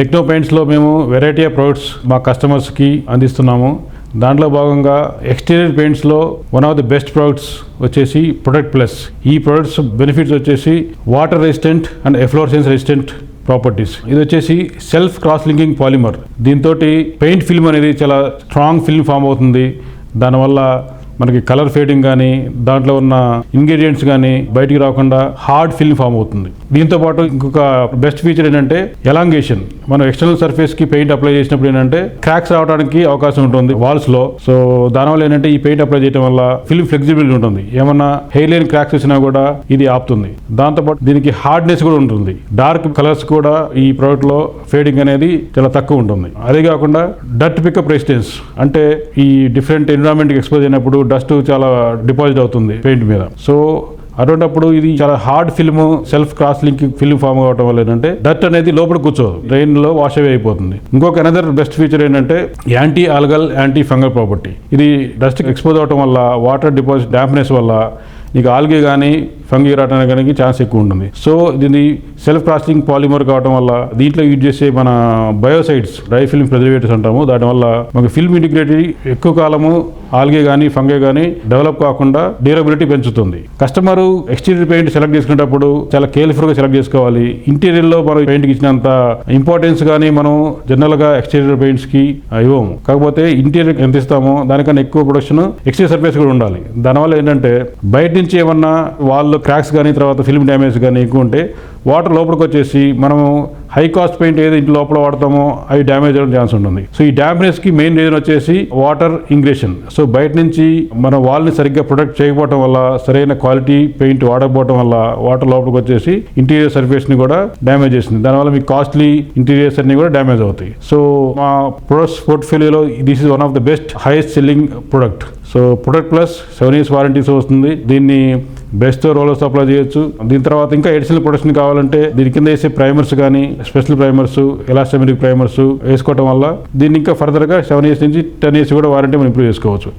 Techno పెయింట్స్లో మేము variety of products మా కస్టమర్స్కి అందిస్తున్నాము. దాంట్లో భాగంగా ఎక్స్టీరియర్ పెయింట్స్లో one of the best products వచ్చేసి ప్రొడక్ట్ ప్లస్. ఈ ప్రొడక్ట్స్ బెనిఫిట్స్ వచ్చేసి water resistant and efflorescence resistant properties. ఇది వచ్చేసి సెల్ఫ్ క్రాస్ లింకింగ్ పాలిమర్. దీంతో పెయింట్ ఫిల్మ్ అనేది చాలా స్ట్రాంగ్ ఫిల్మ్ ఫామ్ అవుతుంది. దానివల్ల మనకి కలర్ ఫేడింగ్ కానీ దాంట్లో ఉన్న ఇంగ్రీడియంట్స్ కానీ బయటికి రాకుండా హార్డ్ ఫిల్మ్ ఫామ్ అవుతుంది. దీంతో పాటు ఇంకొక బెస్ట్ ఫీచర్ ఏంటంటే ఎలాంగేషన్. మనం ఎక్స్టర్నల్ సర్ఫేస్ కి పెయింట్ అప్లై చేసినప్పుడు ఏంటంటే క్రాక్స్ రావడానికి అవకాశం ఉంటుంది వాల్స్ లో. సో దానివల్ల ఏంటంటే ఈ పెయింట్ అప్లై చేయడం వల్ల ఫిల్మ్ ఫ్లెక్సిబిలిటీ ఉంటుంది. ఏమన్నా హెయిర్ లైన్ క్రాక్స్ వచ్చినా కూడా ఇది ఆపుతుంది. దాంతోపాటు దీనికి హార్డ్నెస్ కూడా ఉంటుంది. డార్క్ కలర్స్ కూడా ఈ ప్రోడక్ట్ లో ఫేడింగ్ అనేది చాలా తక్కువ ఉంటుంది. అదే కాకుండా డర్ట్ పికప్ రెసిస్టెన్స్, అంటే ఈ డిఫరెంట్ ఎన్విరాన్మెంట్ కి ఎక్స్పోజ్ అయినప్పుడు డస్ట్ చాలా డిపాజిట్ అవుతుంది పెయింట్ మీద. సో అటువంటిప్పుడు ఇది చాలా hard film, self cross link film form అవడం వల్ల ఏంటంటే డస్ట్ అనేది లోపల కూర్చోదు, డ్రైన్ లో వాష్ అవే అయిపోతుంది. ఇంకొక అనదర్ బెస్ట్ ఫీచర్ ఏంటంటే anti algal, anti fungal property. ఇది డస్ట్ ఎక్స్పోజ్ అవడం వల్ల వాటర్ డిపాజిట్ డాంప్నెస్ వల్ల నీకు ఆల్గే కానీ ఫంగీ రావడానికి ఛాన్స్ ఎక్కువ ఉంటుంది. సో దీన్ని సెల్ఫ్ క్రాస్లింగ్ పాలిమర్ కావడం వల్ల దీంట్లో యూజ్ చేసే మన బయోసైడ్స్, డ్రై ఫిల్మ్ ప్రిజర్వేటివ్స్ అంటాము, దానివల్ల మనకు ఫిల్మ్ ఇంటిగ్రిటీ ఎక్కువ కాలము ఆల్గే కానీ ఫంగే కానీ డెవలప్ కాకుండా డ్యూరబిలిటీ పెంచుతుంది. కస్టమర్ ఎక్స్టీరియర్ పెయింట్ సెలెక్ట్ చేసుకునేటప్పుడు చాలా కేర్ఫుల్గా సెలెక్ట్ చేసుకోవాలి. ఇంటీరియర్లో మనం పెయింట్కి ఇచ్చినంత ఇంపార్టెన్స్ కానీ మనం జనరల్గా ఎక్స్టీరియర్ పెయింట్స్కి ఇవ్వము. కాకపోతే ఇంటీరియర్ ఎంత ఇస్తామో దానికన్నా ఎక్కువ ప్రొడక్షన్ ఎక్స్టీరియర్ సర్ఫేస్ కూడా ఉండాలి. దానివల్ల ఏంటంటే బయట నుంచి ఏమన్నా వాళ్ళు క్రాక్స్ కానీ తర్వాత ఫిల్మ్ డ్యామేజ్ కానీ ఎక్కువ ఉంటే వాటర్ లోపలికి వచ్చేసి మనము హై కాస్ట్ పెయింట్ ఏది ఇంటి లోపల వాడతామో అవి డ్యామేజ్ అవ్వడం ఛాన్స్ ఉంటుంది. సో ఈ డ్యామేజ్ కి మెయిన్ రీజన్ వచ్చేసి వాటర్ ఇంగ్రేషన్. సో బయట నుంచి మన వాల్ని సరిగ్గా ప్రొటెక్ట్ చేయకపోవడం వల్ల, సరైన క్వాలిటీ పెయింట్ వాడకపోవడం వల్ల వాటర్ లోపలికి వచ్చేసి ఇంటీరియర్ సర్ఫేస్ ని కూడా డ్యామేజ్ చేస్తుంది. దానివల్ల మీ కాస్ట్లీ ఇంటీరియర్స్ అన్ని కూడా డ్యామేజ్ అవుతాయి. సో మా ప్రొడక్ట్స్ పోర్ట్ఫోలియోలో this is one of the best highest selling product. So product plus 7 years warranties వస్తుంది. దీన్ని బెస్ట్ రోలర్స్ అప్లై చేయొచ్చు. దీని తర్వాత ఇంకా ఎడిషనల్ ప్రొడక్షన్ కావాలంటే దీని కింద వేసే ప్రైమర్స్ కానీ స్పెషల్ ప్రైమర్స్, ఎలాస్టోమెరిక్ ప్రైమర్స్ వేసుకోవడం వల్ల దీన్ని ఇంకా ఫర్దర్గా 7 years నుంచి 10 years కూడా వారంటీ మనం ఇంప్రూవ్ చేసుకోవచ్చు.